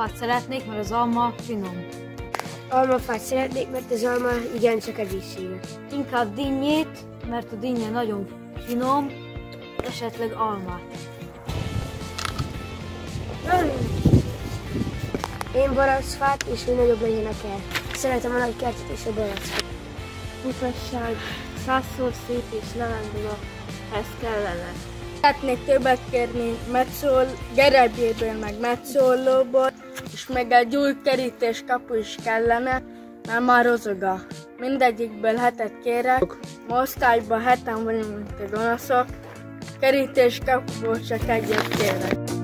Almafát szeretnék, mert az alma finom. Almafát szeretnék, mert az alma igencsak egészséges. Inkább dinnyét, mert a dinnye nagyon finom, esetleg almát. Én barackfát, és hogy nagyobb legyen a kert. Szeretem a nagy kertet és a barackot. Mutasság, 100-szor szép és lelendula, ez kellene. Szeretnék többet kérni metszól, gerebjéből meg metszólóból, és meg egy új kerítés kapu is kellene, mert már rozoga. Mindegyikből 7-et kérek, ma osztályban 7-en vagyunk, mint a gonoszok, kerítés kapuból csak egyet kérek.